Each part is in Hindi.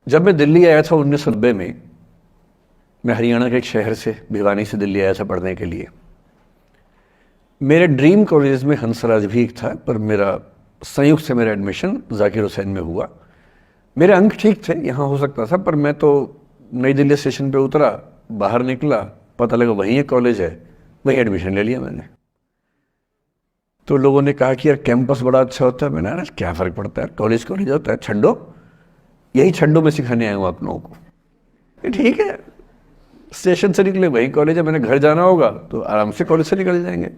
जब मैं दिल्ली आया था 1990 में, मैं हरियाणा के एक शहर से, भिवानी से दिल्ली आया था पढ़ने के लिए। मेरे ड्रीम कॉलेज में हंसराज भी एक था, पर मेरा संयुक्त से मेरा एडमिशन जाकिर हुसैन में हुआ। मेरे अंक ठीक थे, यहाँ हो सकता था, पर मैं तो नई दिल्ली स्टेशन पे उतरा, बाहर निकला, पता लगा वहीं एक कॉलेज है, वहीं एडमिशन ले लिया मैंने। तो लोगों ने कहा कि यार कैंपस बड़ा अच्छा होता है। मैंने कहा क्या फ़र्क पड़ता है, कॉलेज कॉलेज होता है, छड्डो, यही छड्डो में सिखाने आया हूँ आप लोगों को। ये ठीक है, स्टेशन से निकले वहीं कॉलेज है, मैंने घर जाना होगा तो आराम से कॉलेज से निकल जाएंगे,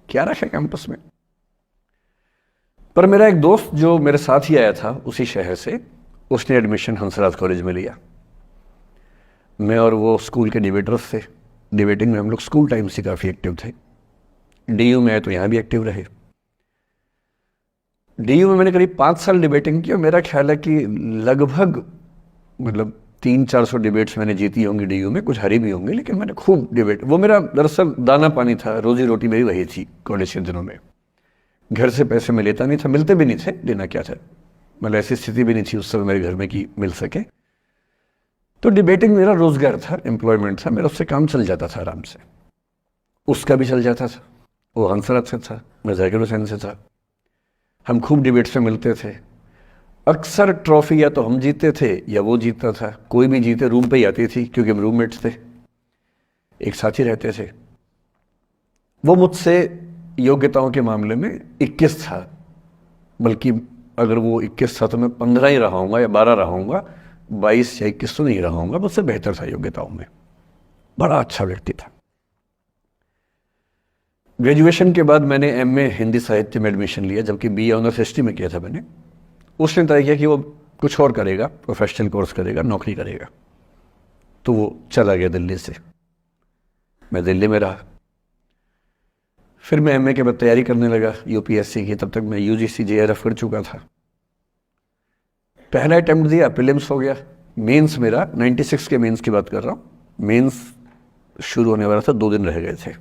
क्या रखा है कैंपस में। पर मेरा एक दोस्त जो मेरे साथ ही आया था उसी शहर से, उसने एडमिशन हंसराज कॉलेज में लिया। मैं और वो स्कूल के डिबेटर्स थे, डिबेटिंग में हम लोग स्कूल टाइम से काफ़ी एक्टिव थे। डीयू में आए तो यहाँ भी एक्टिव रहे। डीयू में मैंने करीब 5 साल डिबेटिंग की और मेरा ख्याल है कि लगभग 300-400 डिबेट्स मैंने जीती होंगी डीयू में, कुछ हारी भी होंगी, लेकिन मैंने खूब डिबेट, वो मेरा दरअसल दाना पानी था, रोजी रोटी मेरी वही थी कॉलेज के दिनों में। घर से पैसे मैं लेता नहीं था, मिलते भी नहीं थे, लेना क्या था, ऐसी स्थिति भी नहीं थी उस समय मेरे घर में कि मिल सके। तो डिबेटिंग मेरा रोजगार था, एम्प्लॉयमेंट था मेरा, उससे काम चल जाता था आराम से। उसका भी चल जाता था, वो हंसराज से था, मैं जाकिर हुसैन से था। हम खूब डिबेट्स में मिलते थे। अक्सर ट्रॉफी या तो हम जीते थे या वो जीतता था, कोई भी जीते रूम पे ही आती थी, क्योंकि हम रूममेट्स थे, एक साथ ही रहते थे। वो मुझसे योग्यताओं के मामले में 21 था, बल्कि अगर वो 21 था तो मैं 15 ही रहा हूँगा या 12 रहा हूँगा, 22 या 21 तो नहीं रहा हूँगा, मुझसे बेहतर था योग्यताओं में। बड़ा अच्छा व्यक्ति था। ग्रेजुएशन के बाद मैंने एमए हिंदी साहित्य में एडमिशन लिया, जबकि बीए ऑनर्स हिस्ट्री में किया था मैंने। उसने तय किया कि वो कुछ और करेगा, प्रोफेशनल कोर्स करेगा, नौकरी करेगा, तो वो चला गया दिल्ली से। मैं दिल्ली में रहा। फिर मैं एमए के बाद तैयारी करने लगा यूपीएससी की। तब तक मैं यूजीसी जेआरएफ कर चुका था। पहला अटेम्प्ट दिया, प्रीलिम्स हो गया। मेंस मेरा 96 के मेंस की बात कर रहा हूँ, मेंस शुरू होने वाला था, 2 दिन रह गए थे।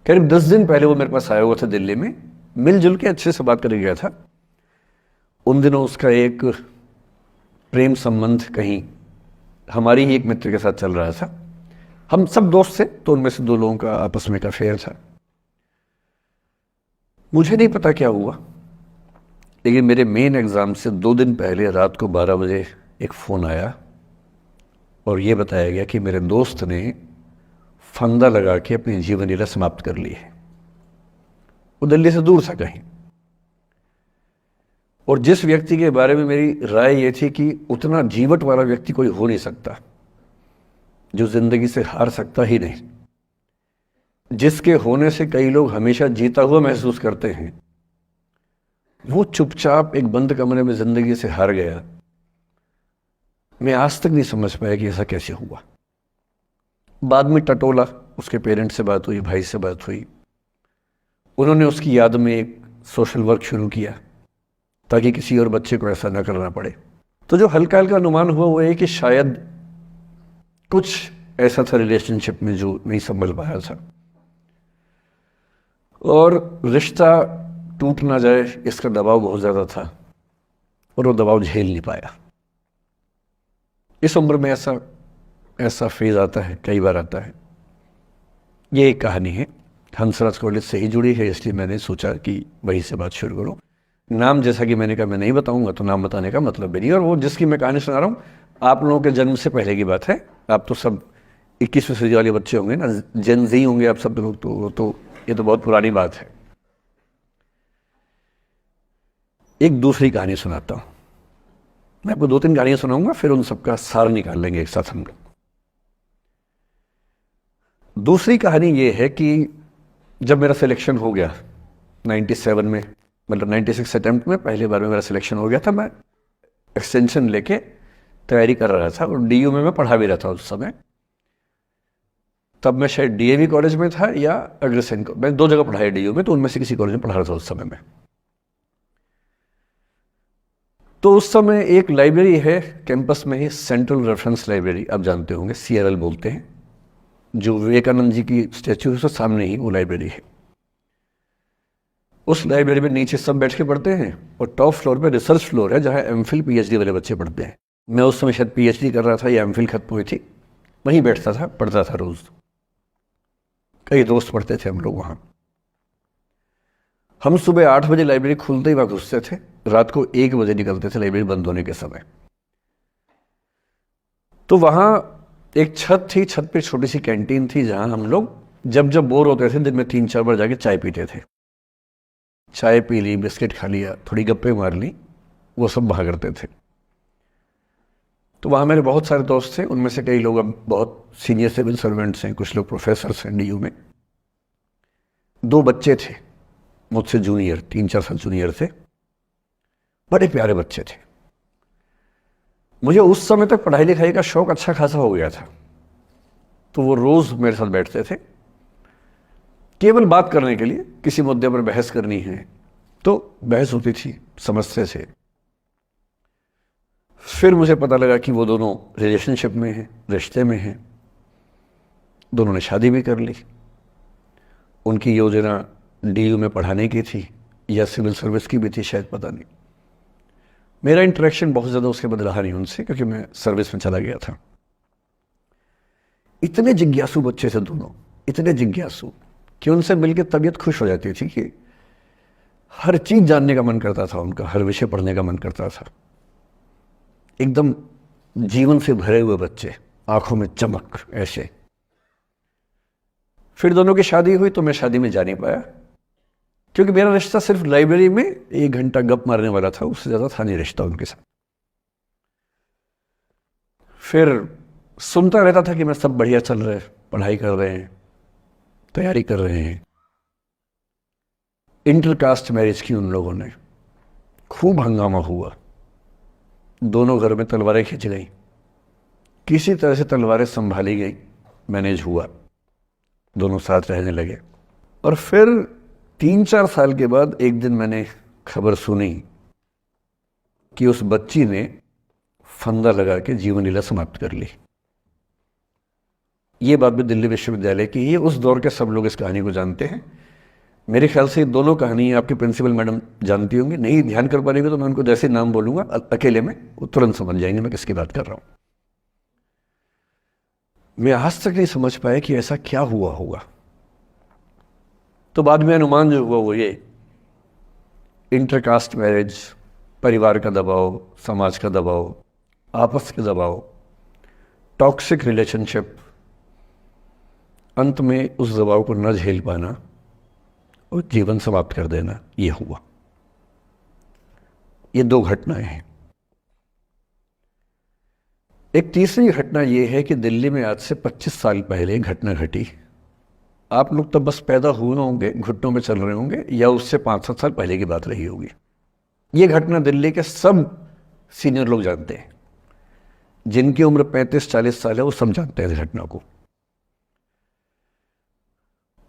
करीब 10 दिन पहले वो मेरे पास आया हुआ था दिल्ली में, मिलजुल के अच्छे से बात करके गया था। उन दिनों उसका एक प्रेम संबंध कहीं हमारी ही एक मित्र के साथ चल रहा था। हम सब दोस्त थे, तो उनमें से 2 लोगों का आपस में का अफेयर था। मुझे नहीं पता क्या हुआ, लेकिन मेरे मेन एग्ज़ाम से 2 दिन पहले रात को 12 बजे एक फ़ोन आया और ये बताया गया कि मेरे दोस्त ने फंदा लगा के अपनी जीवन लीला समाप्त कर ली है। वो दिल्ली से दूर था कहीं, और जिस व्यक्ति के बारे में मेरी राय ये थी कि उतना जीवट वाला व्यक्ति कोई हो नहीं सकता, जो जिंदगी से हार सकता ही नहीं, जिसके होने से कई लोग हमेशा जीता हुआ महसूस करते हैं, वो चुपचाप एक बंद कमरे में जिंदगी से हार गया। मैं आज तक नहीं समझ पाया कि ऐसा कैसे हुआ। बाद में टटोला, उसके पेरेंट्स से बात हुई, भाई से बात हुई, उन्होंने उसकी याद में एक सोशल वर्क शुरू किया ताकि किसी और बच्चे को ऐसा न करना पड़े। तो जो हल्का हल्का अनुमान हुआ वो है कि शायद कुछ ऐसा था रिलेशनशिप में जो नहीं संभल पाया था, और रिश्ता टूट ना जाए इसका दबाव बहुत ज़्यादा था, और वो दबाव झेल नहीं पाया। इस उम्र में ऐसा फेज आता है, कई बार आता है। ये एक कहानी है, हंसराज कॉलेज से ही जुड़ी है, इसलिए मैंने सोचा कि वहीं से बात शुरू करूं। नाम जैसा कि मैंने कहा मैं नहीं बताऊंगा, तो नाम बताने का मतलब भी नहीं। और वो जिसकी मैं कहानी सुना रहा हूँ, आप लोगों के जन्म से पहले की बात है। आप तो सब 21वीं सदी वाले बच्चे होंगे ना, जेन ज़ी होंगे आप सब लोग, तो ये तो बहुत पुरानी बात है। एक दूसरी कहानी सुनाता हूँ। मैं आपको 2-3 कहानियाँ सुनाऊंगा, फिर उन सबका सार निकाल लेंगे एक साथ हम लोग। दूसरी कहानी ये है कि जब मेरा सिलेक्शन हो गया 97 में, 96 अटेम्प्ट में पहली बार में मेरा सिलेक्शन हो गया था, मैं एक्सटेंशन लेके तैयारी कर रहा था, और डीयू में मैं पढ़ा भी रहा था उस समय। तब मैं शायद डीएवी कॉलेज में था या अग्रसेन, मैं 2 जगह पढ़ाया डीयू में, तो उनमें से किसी कॉलेज में पढ़ा रहा था उस समय में। तो उस समय एक लाइब्रेरी है कैंपस में ही, सेंट्रल रेफरेंस लाइब्रेरी, आप जानते होंगे, CRL बोलते हैं, जो विवेकानंद जी की स्टैच्यू है उसके सामने ही वो लाइब्रेरी है। उस लाइब्रेरी में नीचे सब बैठ के पढ़ते हैं, और टॉप फ्लोर पे रिसर्च फ्लोर है, जहाँ MPhil PhD वाले बच्चे पढ़ते हैं। मैं उस समय शायद पीएचडी कर रहा था या एमफिल खत्म हुई थी, वहीं बैठता था, पढ़ता था रोज़। कई दोस्त पढ़ते थे हम लोग वहाँ। हम सुबह 8 बजे लाइब्रेरी खुलते ही वहाँ घुसते थे, रात को 1 बजे निकलते थे लाइब्रेरी बंद होने के समय। तो वहाँ एक छत थी, छत पे छोटी सी कैंटीन थी जहाँ हम लोग जब जब बोर होते थे दिन में 3-4 बार जाके चाय पीते थे। चाय पी ली, बिस्किट खा लिया, थोड़ी गप्पे मार ली, वो सब वहाँ करते थे। तो वहाँ मेरे बहुत सारे दोस्त थे, उनमें से कई लोग अब बहुत सीनियर सिविल सर्वेंट्स हैं, कुछ लोग प्रोफेसर्स हैं डीयू में। 2 बच्चे थे मुझसे जूनियर, 3-4 साल जूनियर थे, बड़े प्यारे बच्चे थे। मुझे उस समय तक पढ़ाई लिखाई का शौक अच्छा खासा हो गया था, तो वो रोज़ मेरे साथ बैठते थे केवल बात करने के लिए। किसी मुद्दे पर बहस करनी है तो बहस होती थी, समझते थे। फिर मुझे पता लगा कि वो दोनों रिलेशनशिप में हैं, रिश्ते में हैं। दोनों ने शादी भी कर ली। उनकी योजना डीयू में पढ़ाने की थी या सिविल सर्विस की भी थी, शायद, पता नहीं। मेरा इंटरेक्शन बहुत ज़्यादा उसके बाद रहा नहीं उनसे, क्योंकि मैं सर्विस में चला गया था। इतने जिज्ञासु बच्चे थे दोनों, इतने जिज्ञासु कि उनसे मिलकर तबीयत खुश हो जाती थी, कि हर चीज़ जानने का मन करता था उनका, हर विषय पढ़ने का मन करता था। एकदम जीवन से भरे हुए बच्चे, आंखों में चमक ऐसे। फिर दोनों की शादी हुई तो मैं शादी में जा नहीं पाया, क्योंकि मेरा रिश्ता सिर्फ लाइब्रेरी में 1 घंटा गप मारने वाला था, उससे ज़्यादा था नहीं रिश्ता उनके साथ। फिर सुनता रहता था कि मैं सब बढ़िया चल रहा है, पढ़ाई कर रहे हैं, तैयारी कर रहे हैं। इंटरकास्ट मैरिज की उन लोगों ने, खूब हंगामा हुआ, दोनों घर में तलवारें खींच गई। किसी तरह से तलवारें संभाली गई, मैनेज हुआ, दोनों साथ रहने लगे। और फिर 3-4 साल के बाद एक दिन मैंने खबर सुनी कि उस बच्ची ने फंदा लगा के जीवन लीला समाप्त कर ली। ये बात भी दिल्ली विश्वविद्यालय की है। उस दौर के सब लोग इस कहानी को जानते हैं। मेरे ख्याल से दोनों कहानी आपकी प्रिंसिपल मैडम जानती होंगी। नहीं ध्यान कर पाएंगे तो मैं उनको जैसे नाम बोलूंगा अकेले में, वो तुरंत समझ जाएंगे मैं किसकी बात कर रहा हूं। मैं आज तक नहीं समझ पाया कि ऐसा क्या हुआ होगा। तो बाद में अनुमान जो हुआ वो ये, इंटरकास्ट मैरिज, परिवार का दबाव, समाज का दबाव, आपस के दबाव, टॉक्सिक रिलेशनशिप, अंत में उस दबाव को न झेल पाना और जीवन समाप्त कर देना, ये हुआ। ये 2 घटनाएं हैं। एक तीसरी घटना ये है कि दिल्ली में आज से 25 साल पहले घटना घटी। आप लोग तब बस पैदा हुए होंगे, घुटनों में चल रहे होंगे, या उससे 5-7 साल पहले की बात रही होगी। ये घटना दिल्ली के सब सीनियर लोग जानते हैं, जिनकी उम्र 35-40 साल है वो सब जानते हैं इस घटना को।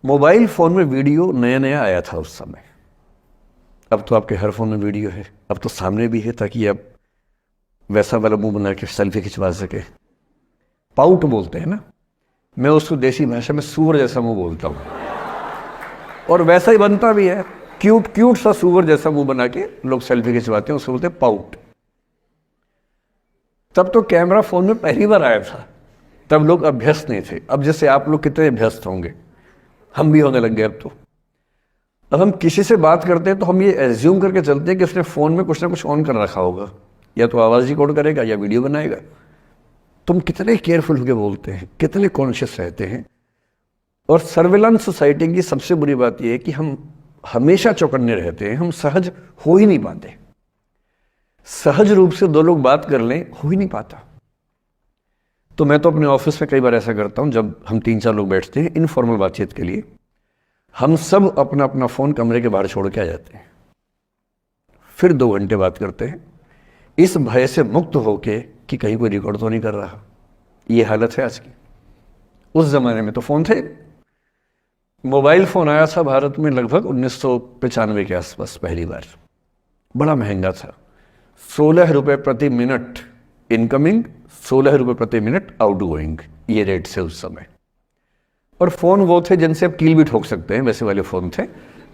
मोबाइल फ़ोन में वीडियो नया नया आया था उस समय। अब तो आपके हर फ़ोन में वीडियो है, अब तो सामने भी है, ताकि आप वैसा वाला मुंह बना के सेल्फी खिंचवा सके। पाउट बोलते हैं ना, मैं उसको देसी भाषा में सूअर जैसा मुंह बोलता हूँ, और वैसा ही बनता भी है। क्यूट क्यूट सा सूअर जैसा मुंह बना के लोग सेल्फी खिंचवाते हैं, उसको बोलते हैं पाउट। तब तो कैमरा फ़ोन में पहली बार आया था, तब लोग अभ्यस्त नहीं थे। अब जैसे आप लोग कितने अभ्यस्त होंगे, हम भी होने लग गए। अब हम किसी से बात करते हैं तो हम ये एज्यूम करके चलते हैं कि उसने फ़ोन में कुछ ना कुछ ऑन कर रखा होगा, या तो आवाज़ रिकॉर्ड करेगा या वीडियो बनाएगा। तुम कितने केयरफुल होकर बोलते हैं, कितने कॉन्शियस रहते हैं। और सर्विलांस सोसाइटी की सबसे बुरी बात यह है कि हम हमेशा चौकन्ने रहते हैं, हम सहज हो ही नहीं पाते। सहज रूप से 2 लोग बात कर लें, हो ही नहीं पाता। तो मैं तो अपने ऑफिस में कई बार ऐसा करता हूं, जब हम 3-4 लोग बैठते हैं इनफॉर्मल बातचीत के लिए, हम सब अपना अपना फ़ोन कमरे के बाहर छोड़ के आ जाते हैं, फिर 2 घंटे बात करते हैं, इस भय से मुक्त होके कि कहीं कोई रिकॉर्ड तो नहीं कर रहा। ये हालत है आज की। उस ज़माने में तो फ़ोन थे। मोबाइल फ़ोन आया था भारत में लगभग 1995 के आसपास पहली बार। बड़ा महंगा था, 16 रुपये प्रति मिनट इनकमिंग, 16 रुपये प्रति मिनट आउटगोइंग, ये रेट से उस समय। और फ़ोन वो थे जिनसे आप कील भी ठोक सकते हैं, वैसे वाले फ़ोन थे,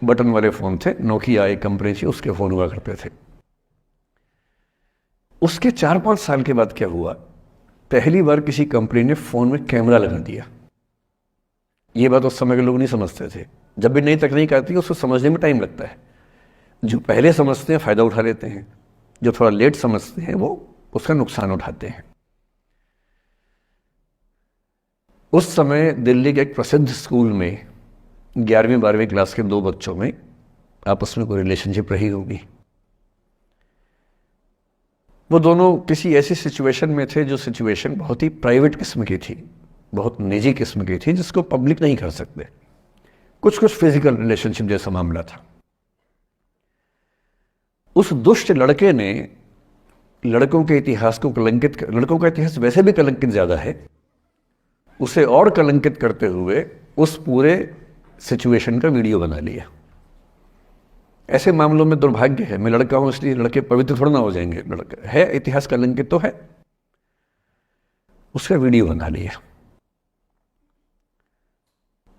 बटन वाले फ़ोन थे। नोकिया एक कंपनी थी, उसके फ़ोन हुआ करते थे। उसके 4-5 साल के बाद क्या हुआ, पहली बार किसी कंपनी ने फ़ोन में कैमरा लगा दिया। ये बात उस समय के लोग नहीं समझते थे। जब भी नई तकनीक आती है उसको समझने में टाइम लगता है। जो पहले समझते हैं फ़ायदा उठा लेते हैं, जो थोड़ा लेट समझते हैं वो उसका नुकसान उठाते हैं। उस समय दिल्ली के एक प्रसिद्ध स्कूल में 11वीं-12वीं क्लास के 2 बच्चों में आपस में कोई रिलेशनशिप रही होगी। वो दोनों किसी ऐसी सिचुएशन में थे जो सिचुएशन बहुत ही प्राइवेट किस्म की थी, बहुत निजी किस्म की थी, जिसको पब्लिक नहीं कर सकते। कुछ कुछ फिजिकल रिलेशनशिप जैसा मामला था। उस दुष्ट लड़के ने लड़कों के इतिहास को कलंकित, लड़कों का इतिहास वैसे भी कलंकित ज़्यादा है, उसे और कलंकित करते हुए उस पूरे सिचुएशन का वीडियो बना लिया। ऐसे मामलों में दुर्भाग्य है, मैं लड़का हूं इसलिए लड़के पवित्र थोड़ा ना हो जाएंगे। लड़का है, इतिहास कलंकित तो है, उसका वीडियो बना लिया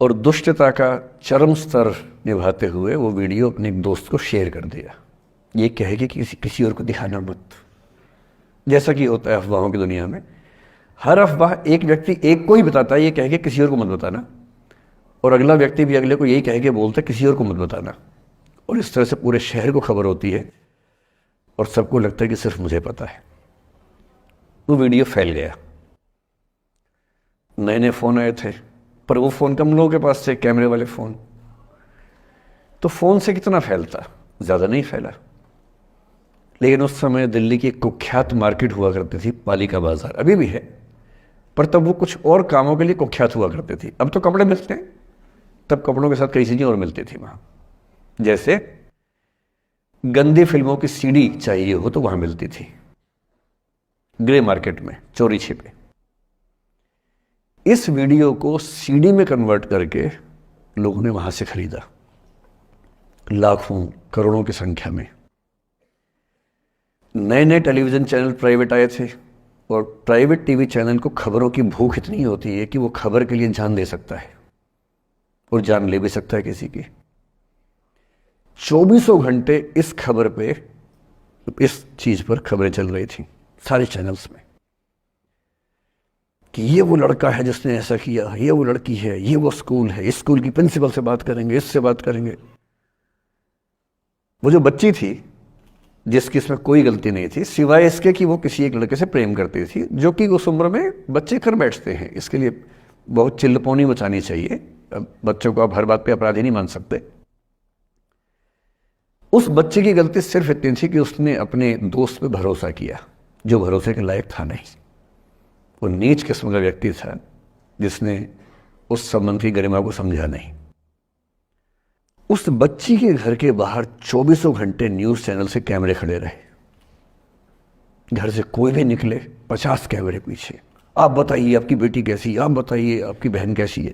और दुष्टता का चरम स्तर निभाते हुए वो वीडियो अपने एक दोस्त को शेयर कर दिया। ये कहे कि किसी और को दिखाना मत, जैसा कि होता है अफवाहों की दुनिया में। हर अफवाह एक व्यक्ति एक को ही बताता है, ये कह के किसी और को मत बताना, और अगला व्यक्ति भी अगले को यही कह के बोलता है किसी और को मत बताना, और इस तरह से पूरे शहर को खबर होती है और सबको लगता है कि सिर्फ मुझे पता है। वो वीडियो फैल गया। नए नए फ़ोन आए थे, पर वो फ़ोन कम लोगों के पास थे, कैमरे वाले फ़ोन। तो फ़ोन से कितना फैलता, ज़्यादा नहीं फैला। लेकिन उस समय दिल्ली की एक कुख्यात मार्केट हुआ करती थी, पालिका बाजार, अभी भी है, पर तब वो कुछ और कामों के लिए कुख्यात हुआ करती थी। अब तो कपड़े मिलते हैं, तब कपड़ों के साथ कई चीज़ें और मिलती थी वहाँ। जैसे गंदी फिल्मों की सीडी चाहिए हो तो वहाँ मिलती थी, ग्रे मार्केट में, चोरी छिपे। इस वीडियो को सीडी में कन्वर्ट करके लोगों ने वहाँ से खरीदा, लाखों करोड़ों की संख्या में। नए नए टेलीविज़न चैनल प्राइवेट आए थे, और प्राइवेट टीवी चैनल को खबरों की भूख इतनी होती है कि वो खबर के लिए जान दे सकता है और जान ले भी सकता है किसी की। 24 घंटे इस खबर पे, इस चीज़ पर खबरें चल रही थी सारे चैनल्स में कि ये वो लड़का है जिसने ऐसा किया, ये वो लड़की है, ये वो स्कूल है, इस स्कूल की प्रिंसिपल से बात करेंगे, इससे बात करेंगे। वो जो बच्ची थी जिसकी इसमें कोई गलती नहीं थी, सिवाय इसके कि वो किसी एक लड़के से प्रेम करती थी, जो कि उस उम्र में बच्चे कर बैठते हैं। इसके लिए बहुत चिल्लपौनी मचानी चाहिए। बच्चों को आप हर बात पे अपराधी नहीं मान सकते। उस बच्चे की गलती सिर्फ इतनी थी कि उसने अपने दोस्त पे भरोसा किया, जो भरोसे के लायक था नहीं। वो नीच किस्म का व्यक्ति था जिसने उस संबंध की गरिमा को समझा नहीं। उस बच्ची के घर के बाहर 24 घंटे न्यूज़ चैनल से कैमरे खड़े रहे। घर से कोई भी निकले, 50 कैमरे पीछे। आप बताइए आपकी बेटी कैसी है, आप बताइए आपकी बहन कैसी है।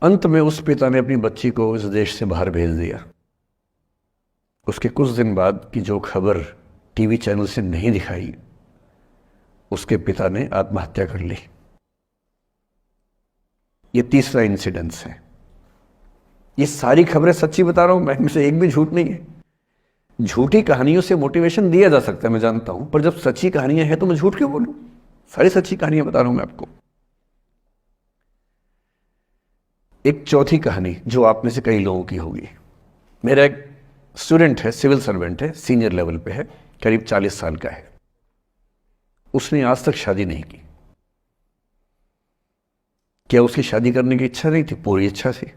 अंत में उस पिता ने अपनी बच्ची को इस देश से बाहर भेज दिया। उसके कुछ दिन बाद की जो खबर टीवी चैनल से नहीं दिखाई, उसके पिता ने आत्महत्या कर ली। ये तीसरा इंसिडेंस है। ये सारी खबरें सच्ची बता रहा हूं मैं, इनमें से एक भी झूठ नहीं है। झूठी कहानियों से मोटिवेशन दिया जा सकता है, मैं जानता हूं, पर जब सच्ची कहानियां हैं तो मैं झूठ क्यों बोलूं? सारी सच्ची कहानियां बता रहा हूं मैं आपको। एक चौथी कहानी जो आप में से कई लोगों की होगी। मेरा एक स्टूडेंट है, सिविल सर्वेंट है, सीनियर लेवल पे है, करीब 40 साल का है। उसने आज तक शादी नहीं की। क्या उसकी शादी करने की इच्छा नहीं थी? पूरी इच्छा थी।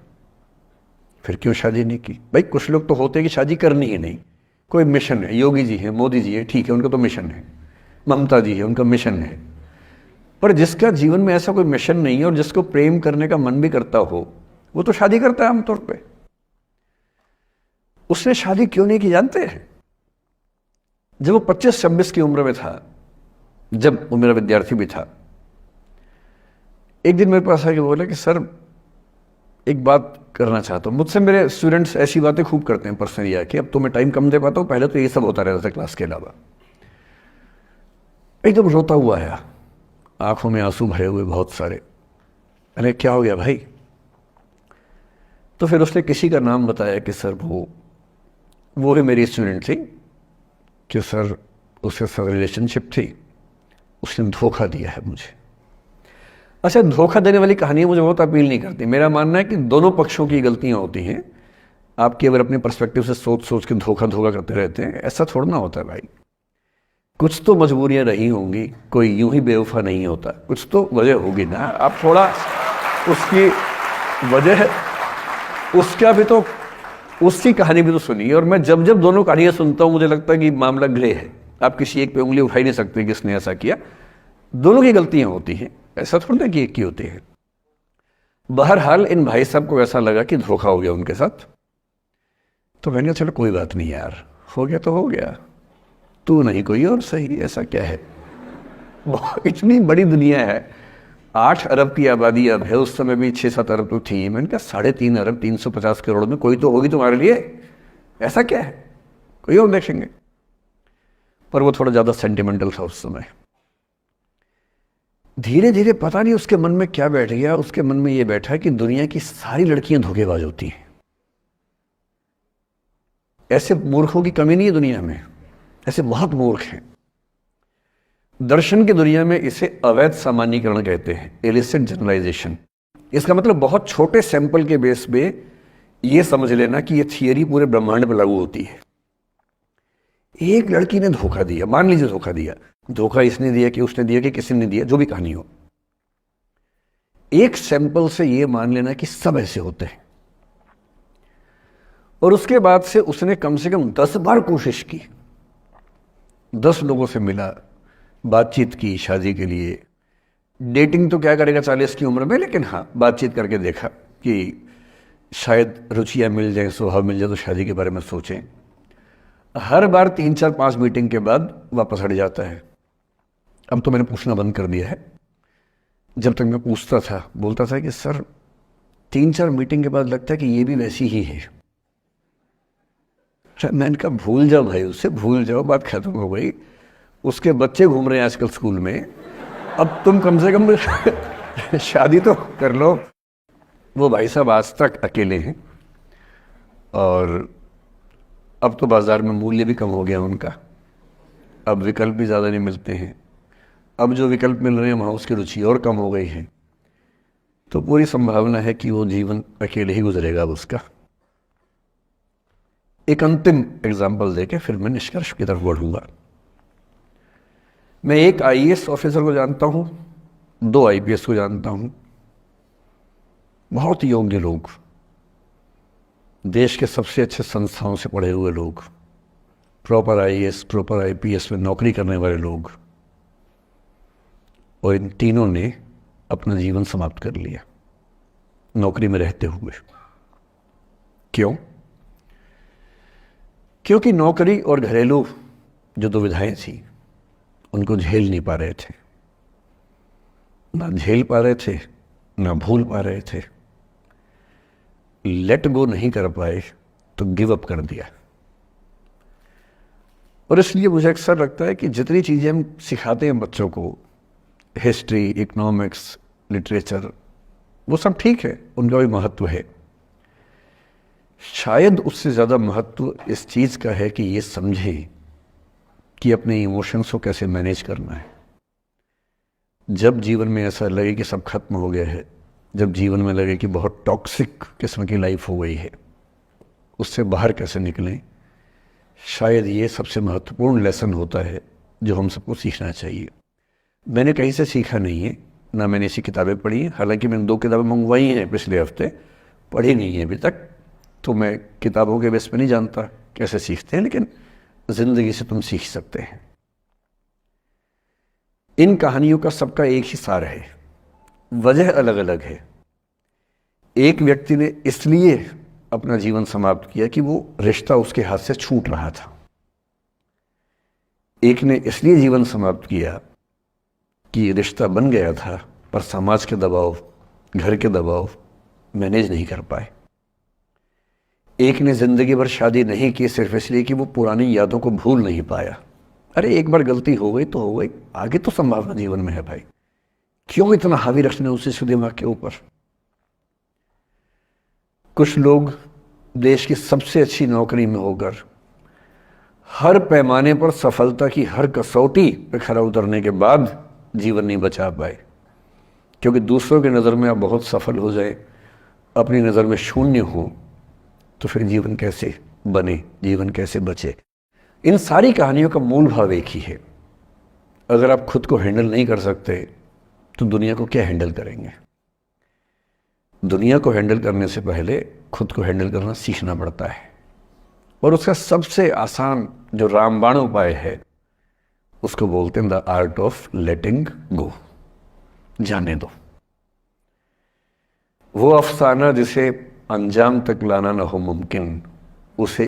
फिर क्यों शादी नहीं की? भाई कुछ लोग तो होते हैं कि शादी करनी ही नहीं, कोई मिशन है। योगी जी हैं, मोदी जी हैं, ठीक है, उनका तो मिशन है। ममता जी है, उनका मिशन है। पर जिसका जीवन में ऐसा कोई मिशन नहीं है और जिसको प्रेम करने का मन भी करता हो, वो तो शादी करता है आमतौर पे। उसने शादी क्यों नहीं की जानते हैं? जब वो 25-26 की उम्र में था, जब वो मेरा विद्यार्थी भी था, एक दिन मेरे पास आके बोला कि सर एक बात करना चाहता हूँ। मुझसे मेरे स्टूडेंट्स ऐसी बातें खूब करते हैं पर्सनली आके, अब तो मैं टाइम कम दे पाता हूँ, पहले तो ये सब होता रहता था क्लास के अलावा। एकदम रोता हुआ आया, आंखों में आंसू भरे हुए बहुत सारे। अरे क्या हो गया भाई? तो फिर उसने किसी का नाम बताया कि सर वो है मेरी स्टूडेंट थी, कि सर उसके साथ रिलेशनशिप थी, उसने धोखा दिया है मुझे। अच्छा, धोखा देने वाली कहानियाँ मुझे बहुत अपील नहीं करती। मेरा मानना है कि दोनों पक्षों की गलतियाँ होती हैं। आपकी अगर अपने पर्सपेक्टिव से सोच सोच के धोखा करते रहते हैं, ऐसा थोड़ा ना होता है भाई। कुछ तो मजबूरियाँ रही होंगी, कोई यूं ही बेवफा नहीं होता, कुछ तो वजह होगी ना। आप थोड़ा उसकी वजह, उसका भी तो, उसकी कहानी भी तो सुनिए। और मैं जब जब दोनों कहानियाँ सुनता हूँ मुझे लगता है कि मामला ग्रे है। आप किसी एक पे उंगली उठा ही नहीं सकते कि इसने ऐसा किया। दोनों की गलतियाँ होती हैं, ऐसा थोड़ा ना कि एक की होती है। बहरहाल इन भाई साहब को ऐसा लगा कि धोखा हो गया उनके साथ, तो मैंने कहा चलो कोई बात नहीं यार, हो गया तो हो गया, तू नहीं कोई और सही, ऐसा क्या है। इतनी बड़ी दुनिया है, 8 अरब की आबादी अब है, उस समय भी 6-7 अरब तो थी। मैंने कहा 3.5 अरब 350 करोड़ में कोई तो होगी तुम्हारे लिए, ऐसा क्या है, कोई और देखेंगे। पर वो थोड़ा ज़्यादा सेंटिमेंटल था उस समय। धीरे धीरे पता नहीं उसके मन में क्या बैठ गया, उसके मन में ये बैठा कि दुनिया की सारी लड़कियां धोखेबाज होती हैं। ऐसे मूर्खों की कमी नहीं है दुनिया में, ऐसे बहुत मूर्ख हैं। दर्शन की दुनिया में इसे अवैध सामान्यीकरण कहते हैं, इलिसिट जनरलाइजेशन। इसका मतलब बहुत छोटे सैंपल के बेस पे ये समझ लेना कि ये थियरी पूरे ब्रह्मांड पर लागू होती है। एक लड़की ने धोखा दिया, मान लीजिए धोखा दिया, धोखा इसने दिया कि उसने दिया कि किसी ने दिया, जो भी कहानी हो, एक सैंपल से ये मान लेना कि सब ऐसे होते हैं। और उसके बाद से उसने कम से कम 10 बार कोशिश की, 10 लोगों से मिला, बातचीत की शादी के लिए। डेटिंग तो क्या करेगा 40 की उम्र में, लेकिन हाँ बातचीत करके देखा कि शायद रुचियाँ मिल जाए, स्वभाव मिल जाए, तो शादी के बारे में सोचें। हर बार 3-4-5 मीटिंग के बाद वापस हट जाता है। अब तो मैंने पूछना बंद कर दिया है। जब तक मैं पूछता था, बोलता था कि सर 3-4 मीटिंग के बाद लगता है कि ये भी वैसी ही है। मैंने कहा भूल जाओ भाई, उससे भूल जाओ, बात खत्म हो गई। उसके बच्चे घूम रहे हैं आजकल स्कूल में, अब तुम कम से कम शादी तो कर लो। वो भाई साहब आज तक अकेले हैं, और अब तो बाजार में मूल्य भी कम हो गया उनका, अब विकल्प भी ज़्यादा नहीं मिलते हैं। अब जो विकल्प मिल रहे हैं वहाँ उसकी रुचि और कम हो गई है। तो पूरी संभावना है कि वो जीवन अकेले ही गुजरेगा अब उसका। एक अंतिम एग्जाम्पल देके फिर मैं निष्कर्ष की तरफ बढ़ूंगा। मैं एक आईएएस ऑफिसर को जानता हूं, 2 आईपीएस को जानता हूं, बहुत योग्य लोग, देश के सबसे अच्छे संस्थाओं से पढ़े हुए लोग, प्रॉपर आईएएस प्रॉपर आईपीएस में नौकरी करने वाले लोग, और इन तीनों ने अपना जीवन समाप्त कर लिया नौकरी में रहते हुए। क्यों? क्योंकि नौकरी और घरेलू जो दुविधाएं थी उनको झेल नहीं पा रहे थे, ना झेल पा रहे थे, ना भूल पा रहे थे। लेट गो नहीं कर पाए तो गिव अप कर दिया। और इसलिए मुझे अक्सर लगता है कि जितनी चीज़ें हम सिखाते हैं बच्चों को, हिस्ट्री, इकोनॉमिक्स, लिटरेचर, वो सब ठीक है, उनका भी महत्व है। शायद उससे ज़्यादा महत्व इस चीज़ का है कि ये समझें कि अपने इमोशंस को कैसे मैनेज करना है। जब जीवन में ऐसा लगे कि सब खत्म हो गया है, जब जीवन में लगे कि बहुत टॉक्सिक किस्म की लाइफ हो गई है, उससे बाहर कैसे निकलें, शायद ये सबसे महत्वपूर्ण लेसन होता है जो हम सबको सीखना चाहिए। मैंने कहीं से सीखा नहीं है, ना मैंने ऐसी किताबें पढ़ी हैं। हालांकि मैंने 2 किताबें मंगवाई हैं पिछले हफ्ते, पढ़ी नहीं है अभी तक, तो मैं किताबों के बेस पे नहीं जानता कैसे सीखते हैं, लेकिन ज़िंदगी से तुम सीख सकते हैं। इन कहानियों का सबका एक ही सार है, वजह अलग अलग है। एक व्यक्ति ने इसलिए अपना जीवन समाप्त किया कि वो रिश्ता उसके हाथ से छूट रहा था। एक ने इसलिए जीवन समाप्त किया कि रिश्ता बन गया था, पर समाज के दबाव, घर के दबाव मैनेज नहीं कर पाए। एक ने जिंदगी भर शादी नहीं की सिर्फ इसलिए कि वो पुरानी यादों को भूल नहीं पाया। अरे एक बार गलती हो गई तो हो गई, आगे तो संभावना जीवन में है भाई, क्यों इतना हावी रखना उसी दिमाग के ऊपर। कुछ लोग देश की सबसे अच्छी नौकरी में होकर हर पैमाने पर सफलता की हर कसौटी पे खरा उतरने के बाद जीवन नहीं बचा पाए, क्योंकि दूसरों की नज़र में आप बहुत सफल हो जाए, अपनी नज़र में शून्य हो, तो फिर जीवन कैसे बने, जीवन कैसे बचे। इन सारी कहानियों का मूल भाव एक ही है, अगर आप खुद को हैंडल नहीं कर सकते तो दुनिया को क्या हैंडल करेंगे। दुनिया को हैंडल करने से पहले खुद को हैंडल करना सीखना पड़ता है, और उसका सबसे आसान जो रामबाण उपाय है उसको बोलते हैं द आर्ट ऑफ लेटिंग गो। जाने दो। वो अफसाना जिसे अंजाम तक लाना ना हो मुमकिन, उसे